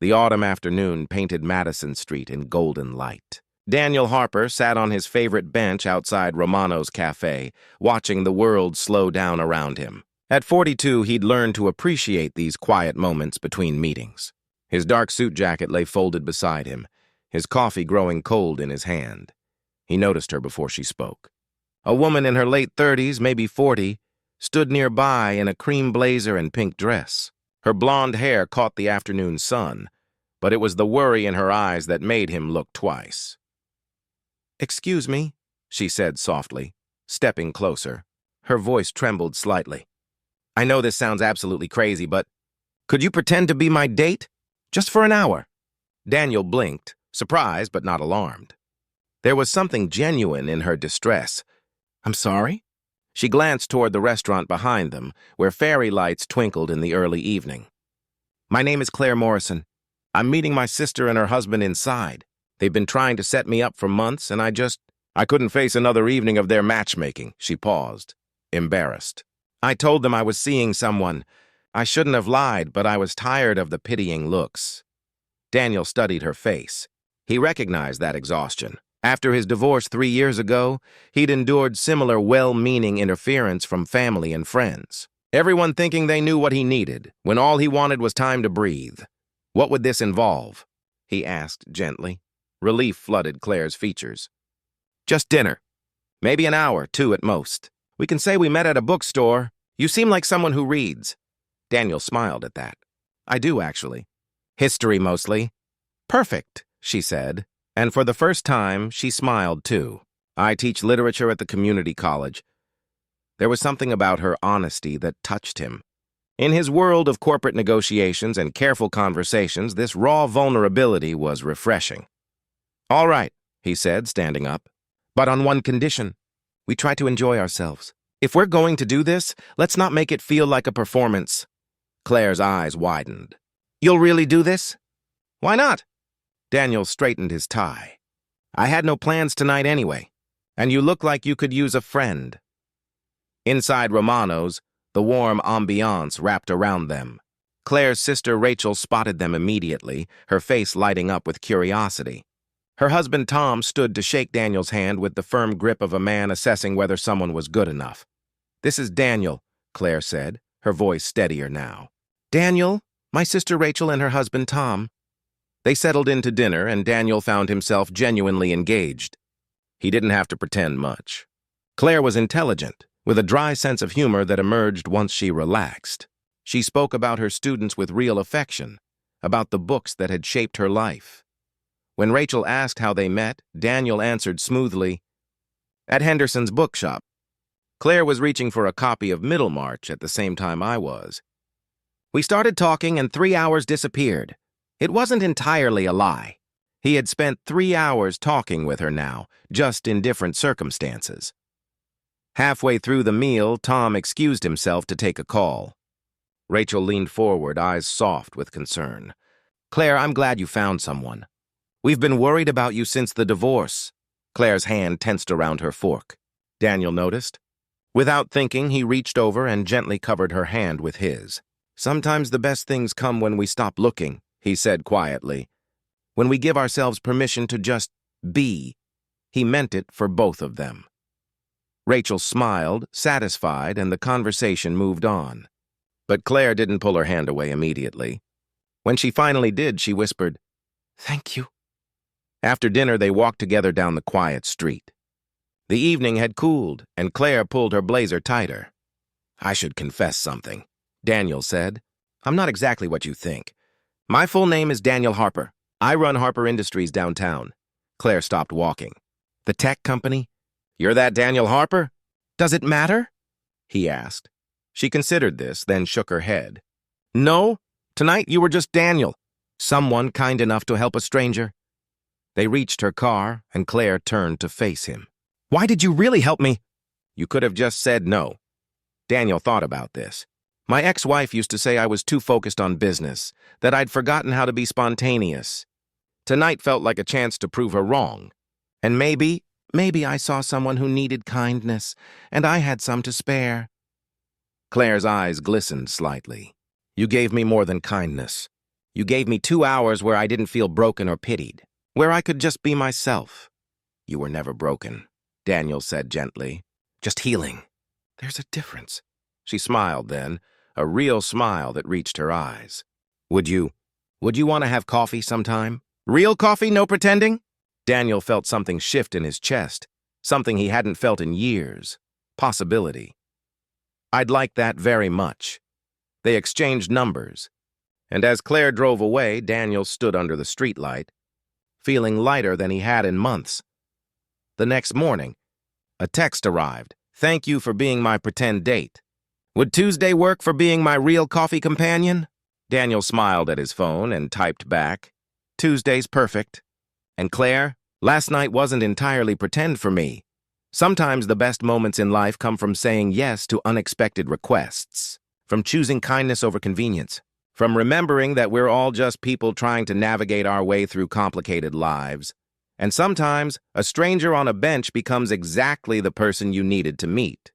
The autumn afternoon painted Madison Street in golden light. Daniel Harper sat on his favorite bench outside Romano's cafe, watching the world slow down around him. At 42, he'd learned to appreciate these quiet moments between meetings. His dark suit jacket lay folded beside him, his coffee growing cold in his hand. He noticed her before she spoke. A woman in her late 30s, maybe 40, stood nearby in a cream blazer and pink dress. Her blonde hair caught the afternoon sun, but it was the worry in her eyes that made him look twice. "Excuse me," she said softly, stepping closer. Her voice trembled slightly. "I know this sounds absolutely crazy, but could you pretend to be my date? Just for an hour?" Daniel blinked, surprised but not alarmed. There was something genuine in her distress. "I'm sorry?" She glanced toward the restaurant behind them, where fairy lights twinkled in the early evening. "My name is Claire Morrison. I'm meeting my sister and her husband inside. They've been trying to set me up for months, and I couldn't face another evening of their matchmaking." She paused, embarrassed. "I told them I was seeing someone. I shouldn't have lied, but I was tired of the pitying looks." Daniel studied her face. He recognized that exhaustion. After his divorce 3 years ago, he'd endured similar well-meaning interference from family and friends. Everyone thinking they knew what he needed, when all he wanted was time to breathe. "What would this involve?" he asked gently. Relief flooded Claire's features. "Just dinner. Maybe an hour, 2 at most. We can say we met at a bookstore. You seem like someone who reads." Daniel smiled at that. "I do, actually. History, mostly." "Perfect," she said. And for the first time, she smiled, too. "I teach literature at the community college." There was something about her honesty that touched him. In his world of corporate negotiations and careful conversations, this raw vulnerability was refreshing. "All right," he said, standing up. "But on one condition. We try to enjoy ourselves. If we're going to do this, let's not make it feel like a performance." Claire's eyes widened. "You'll really do this?" "Why not?" Daniel straightened his tie. "I had no plans tonight anyway, and you look like you could use a friend." Inside Romano's, the warm ambiance wrapped around them. Claire's sister Rachel spotted them immediately, her face lighting up with curiosity. Her husband Tom stood to shake Daniel's hand with the firm grip of a man assessing whether someone was good enough. "This is Daniel," Claire said, her voice steadier now. "Daniel, my sister Rachel and her husband Tom." They settled into dinner, and Daniel found himself genuinely engaged. He didn't have to pretend much. Claire was intelligent, with a dry sense of humor that emerged once she relaxed. She spoke about her students with real affection, about the books that had shaped her life. When Rachel asked how they met, Daniel answered smoothly, "At Henderson's bookshop." Claire was reaching for a copy of Middlemarch at the same time I was. "We started talking and 3 hours disappeared." It wasn't entirely a lie. He had spent 3 hours talking with her now, just in different circumstances. Halfway through the meal, Tom excused himself to take a call. Rachel leaned forward, eyes soft with concern. "Claire, I'm glad you found someone. We've been worried about you since the divorce." Claire's hand tensed around her fork. Daniel noticed. Without thinking, he reached over and gently covered her hand with his. "Sometimes the best things come when we stop looking," he said quietly. "When we give ourselves permission to just be." He meant it for both of them. Rachel smiled, satisfied, and the conversation moved on. But Claire didn't pull her hand away immediately. When she finally did, she whispered, "Thank you." After dinner, they walked together down the quiet street. The evening had cooled, and Claire pulled her blazer tighter. "I should confess something," Daniel said. "I'm not exactly what you think. My full name is Daniel Harper. I run Harper Industries downtown." Claire stopped walking. "The tech company?" "You're that Daniel Harper?" "Does it matter?" he asked. She considered this, then shook her head. "No, tonight you were just Daniel. Someone kind enough to help a stranger." They reached her car, and Claire turned to face him. "Why did you really help me?" "You could have just said no." Daniel thought about this. "My ex-wife used to say I was too focused on business, that I'd forgotten how to be spontaneous. Tonight felt like a chance to prove her wrong. And maybe I saw someone who needed kindness, and I had some to spare." Claire's eyes glistened slightly. "You gave me more than kindness. You gave me 2 hours where I didn't feel broken or pitied, where I could just be myself. You were never broken, Daniel said gently. Just healing. There's a difference. She smiled then, a real smile that reached her eyes. Would you want to have coffee sometime? Real coffee, no pretending? Daniel felt something shift in his chest, something he hadn't felt in years. Possibility. I'd like that very much. They exchanged numbers, and as Claire drove away, Daniel stood under the streetlight, feeling lighter than he had in months. The next morning, a text arrived. Thank you for being my pretend date. Would Tuesday work for being my real coffee companion? Daniel smiled at his phone and typed back, Tuesday's perfect. And Claire, last night wasn't entirely pretend for me. Sometimes the best moments in life come from saying yes to unexpected requests, from choosing kindness over convenience, from remembering that we're all just people trying to navigate our way through complicated lives. And sometimes, a stranger on a bench becomes exactly the person you needed to meet.